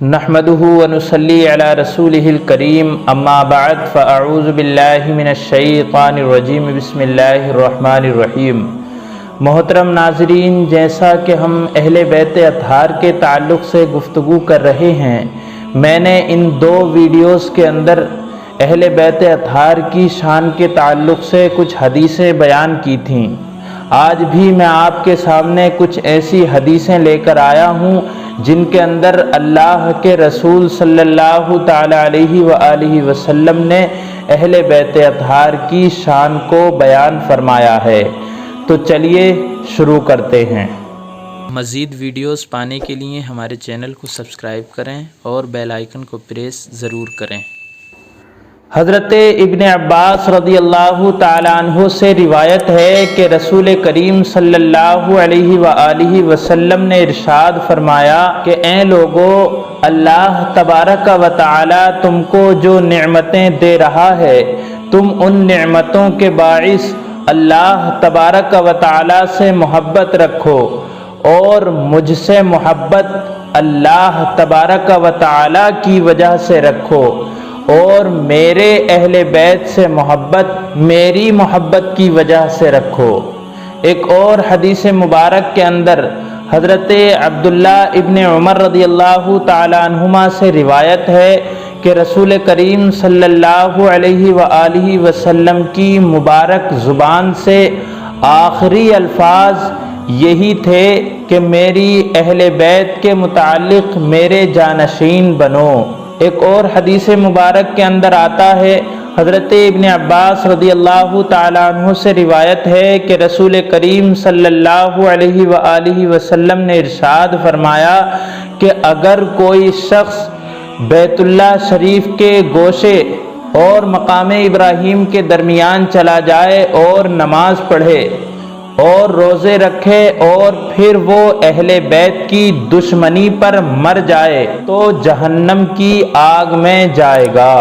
نحمدہ ونصلی علی رسولہ الکریم اما بعد فاعوذ باللہ من الشیطان الرجیم بسم اللہ الرحمن الرحیم۔ محترم ناظرین، جیسا کہ ہم اہل بیت اطہار کے تعلق سے گفتگو کر رہے ہیں، میں نے ان دو ویڈیوز کے اندر اہل بیت اطہار کی شان کے تعلق سے کچھ حدیثیں بیان کی تھیں۔ آج بھی میں آپ کے سامنے کچھ ایسی حدیثیں لے کر آیا ہوں جن کے اندر اللہ کے رسول صلی اللہ تعالی علیہ وآلہ وسلم نے اہل بیت اطہار کی شان کو بیان فرمایا ہے۔ تو چلیے شروع کرتے ہیں۔ مزید ویڈیوز پانے کے لیے ہمارے چینل کو سبسکرائب کریں اور بیل آئیکن کو پریس ضرور کریں۔ حضرت ابن عباس رضی اللہ تعالیٰ عنہ سے روایت ہے کہ رسول کریم صلی اللہ علیہ وآلہ وسلم نے ارشاد فرمایا کہ اے لوگو، اللہ تبارک و تعالی تم کو جو نعمتیں دے رہا ہے، تم ان نعمتوں کے باعث اللہ تبارک و تعالی سے محبت رکھو، اور مجھ سے محبت اللہ تبارک و تعالی کی وجہ سے رکھو، اور میرے اہل بیت سے محبت میری محبت کی وجہ سے رکھو۔ ایک اور حدیث مبارک کے اندر حضرت عبداللہ ابن عمر رضی اللہ تعالی عنہما سے روایت ہے کہ رسول کریم صلی اللہ علیہ وآلہ وسلم کی مبارک زبان سے آخری الفاظ یہی تھے کہ میری اہل بیت کے متعلق میرے جانشین بنو۔ ایک اور حدیث مبارک کے اندر آتا ہے، حضرت ابن عباس رضی اللہ تعالیٰ عنہ سے روایت ہے کہ رسول کریم صلی اللہ علیہ وآلہ وسلم نے ارشاد فرمایا کہ اگر کوئی شخص بیت اللہ شریف کے گوشے اور مقام ابراہیم کے درمیان چلا جائے اور نماز پڑھے اور روزے رکھے اور پھر وہ اہل بیت کی دشمنی پر مر جائے تو جہنم کی آگ میں جائے گا۔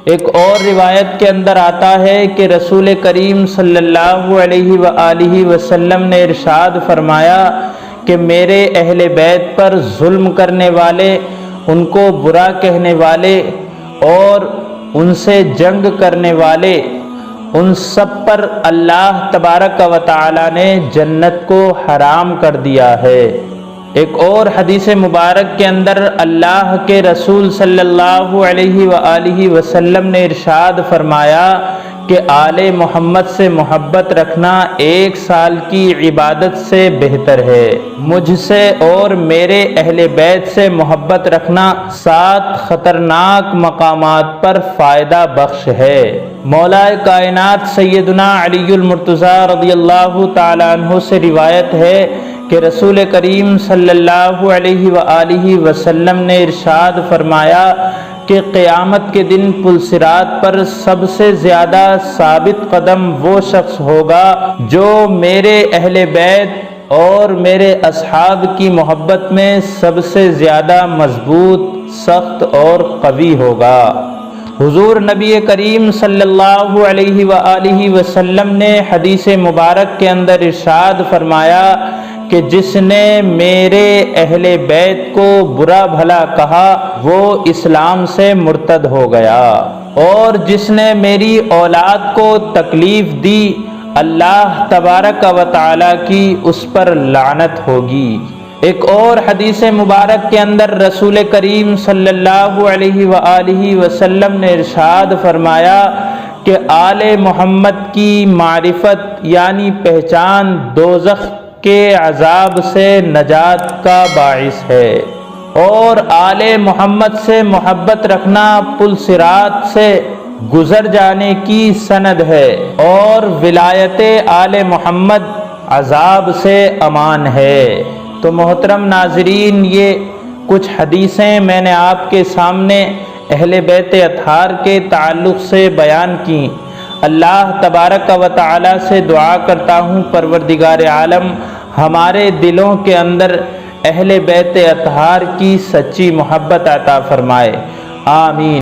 ایک اور روایت کے اندر آتا ہے کہ رسول کریم صلی اللہ علیہ وآلہ وسلم نے ارشاد فرمایا کہ میرے اہل بیت پر ظلم کرنے والے، ان کو برا کہنے والے اور ان سے جنگ کرنے والے، ان سب پر اللہ تبارک و تعالی نے جنت کو حرام کر دیا ہے۔ ایک اور حدیث مبارک کے اندر اللہ کے رسول صلی اللہ علیہ وآلہ وسلم نے ارشاد فرمایا کہ آل محمد سے محبت رکھنا 1 سال کی عبادت سے بہتر ہے، مجھ سے اور میرے اہل بیت سے محبت رکھنا 7 خطرناک مقامات پر فائدہ بخش ہے۔ مولا کائنات سیدنا علی المرتضیٰ رضی اللہ تعالیٰ عنہ سے روایت ہے کہ رسول کریم صلی اللہ علیہ وآلہ وسلم نے ارشاد فرمایا کہ قیامت کے دن پلصراط پر سب سے زیادہ ثابت قدم وہ شخص ہوگا جو میرے اہل بیت اور میرے اصحاب کی محبت میں سب سے زیادہ مضبوط، سخت اور قوی ہوگا۔ حضور نبی کریم صلی اللہ علیہ وآلہ وسلم نے حدیث مبارک کے اندر ارشاد فرمایا کہ جس نے میرے اہل بیت کو برا بھلا کہا وہ اسلام سے مرتد ہو گیا، اور جس نے میری اولاد کو تکلیف دی اللہ تبارک و تعالی کی اس پر لعنت ہوگی۔ ایک اور حدیث مبارک کے اندر رسول کریم صلی اللہ علیہ وآلہ وسلم نے ارشاد فرمایا کہ آل محمد کی معرفت یعنی پہچان دوزخ کے عذاب سے نجات کا باعث ہے، اور آل محمد سے محبت رکھنا پلصراط سے گزر جانے کی سند ہے، اور ولایت آل محمد عذاب سے امان ہے۔ تو محترم ناظرین، یہ کچھ حدیثیں میں نے آپ کے سامنے اہل بیت اطہار کے تعلق سے بیان کی۔ اللہ تبارک و تعالی سے دعا کرتا ہوں پروردگار عالم ہمارے دلوں کے اندر اہل بیت اطہار کی سچی محبت عطا فرمائے، آمین۔